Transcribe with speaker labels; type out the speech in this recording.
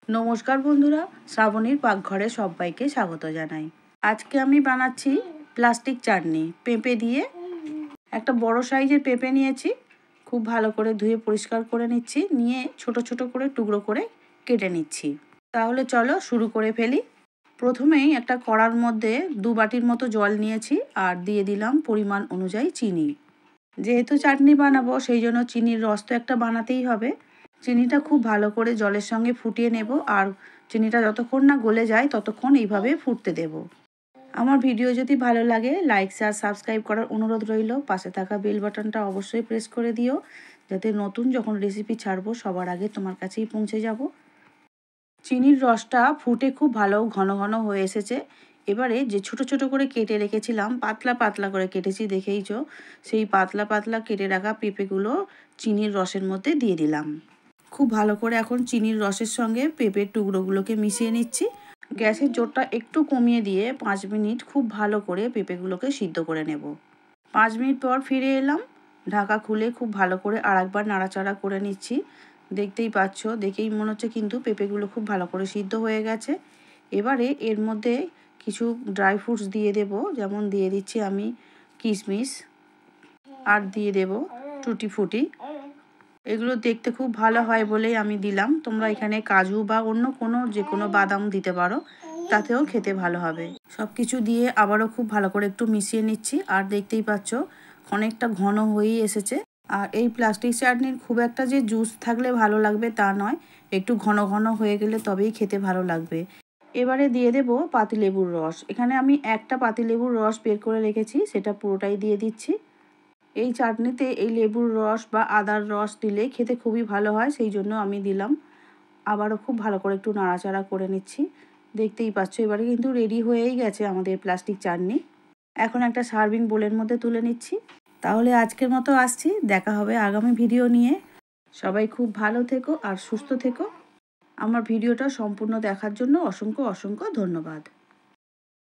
Speaker 1: নমস্কার বন্ধুরা, শ্রাবণীর পাকঘরে সবাইকে স্বাগত জানাই। আজকে আমি বানাচ্ছি প্লাস্টিক চাটনি পেঁপে দিয়ে। একটা বড় সাইজের পেঁপে নিয়েছি, খুব ভালো করে ধুয়ে পরিষ্কার করে নিচ্ছি, নিয়ে ছোট ছোট করে টুকরো করে কেটে নিচ্ছি। তাহলে চলো শুরু করে ফেলি। প্রথমেই একটা কড়ার মধ্যে 2 বাটির মতো জল নিয়েছি আর দিয়ে দিলাম পরিমাণ অনুযায়ী চিনি। যেহেতু চাটনি বানাবো সেই জন্য চিনির রস তো একটা বানাতেই হবে। চিনিটা খুব ভালো করে জলের সঙ্গে ফুটিয়ে নেব আর চিনিটা যতক্ষণ না গলে যায় ততক্ষণ এইভাবে ফুটতে দেব। আমার ভিডিও যদি ভালো লাগে লাইক শেয়ার সাবস্ক্রাইব করার অনুরোধ রইল। পাশে থাকা বেল বাটনটা অবশ্যই প্রেস করে দিও, যাতে নতুন যখন রেসিপি ছাড়বো সবার আগে তোমার কাছেই পৌঁছে যাব। চিনির রসটা ফুটে খুব ভালো ঘন ঘন হয়ে এসেছে। এবারে যে ছোট ছোট করে কেটে রেখেছিলাম, পাতলা পাতলা করে কেটেছি দেখেইছো, সেই পাতলা পাতলা কেটে রাখা পেঁপেগুলো চিনির রসের মধ্যে দিয়ে দিলাম। খুব ভালো করে এখন চিনির রসের সঙ্গে পেঁপের টুকরোগুলোকে মিশিয়ে নিচ্ছি। গ্যাসের জোরটা একটু কমিয়ে দিয়ে 5 মিনিট খুব ভালো করে পেঁপেগুলোকে সিদ্ধ করে নেব। 5 মিনিট পর ফিরে এলাম, ঢাকা খুলে খুব ভালো করে আরেকবার নাড়াচাড়া করে নিচ্ছি। দেখতেই পাচ্ছ, দেখেই মনে হচ্ছে কিন্তু পেঁপেগুলো খুব ভালো করে সিদ্ধ হয়ে গেছে। এবারে এর মধ্যে কিছু ড্রাই ফ্রুটস দিয়ে দেব, যেমন দিয়ে দিচ্ছি আমি কিশমিশ আর দিয়ে দেব টুটি ফুটি। এগুলো দেখতে খুব ভালো হয় বলেই আমি দিলাম। তোমরা এখানে কাজু বা অন্য যে কোনো বাদাম দিতে পারো, তাতেও খেতে ভালো হবে। সব কিছু দিয়ে আবারও খুব ভালো করে একটু মিশিয়ে নিচ্ছি। আর দেখতেই পাচ্ছ অনেকটা ঘন হয়েই এসেছে। আর এই প্লাস্টিক চাটনির খুব একটা যে জুস থাকলে ভালো লাগবে তা নয়, একটু ঘন ঘন হয়ে গেলে তবেই খেতে ভালো লাগবে। এবারে দিয়ে দেব পাতিলেবুর রস। এখানে আমি একটা পাতিলেবুর রস বের করে রেখেছি, সেটা পুরোটাই দিয়ে দিচ্ছি। এই চাটনিতে এই লেবুর রস বা আদার রস দিলে খেতে খুবই ভালো হয়, সেই জন্য আমি দিলাম। আবারও খুব ভালো করে একটু নাড়াচাড়া করে নিচ্ছি। দেখতেই পাচ্ছ এবারে কিন্তু রেডি হয়েই গেছে আমাদের প্লাস্টিক চাটনি। এখন একটা সার্ভিং বোলের মধ্যে তুলে নিচ্ছি। তাহলে আজকের মতো আসছি, দেখা হবে আগামী ভিডিও নিয়ে। সবাই খুব ভালো থেকো আর সুস্থ থেকো। আমার ভিডিওটা সম্পূর্ণ দেখার জন্য অসংখ্য অসংখ্য ধন্যবাদ।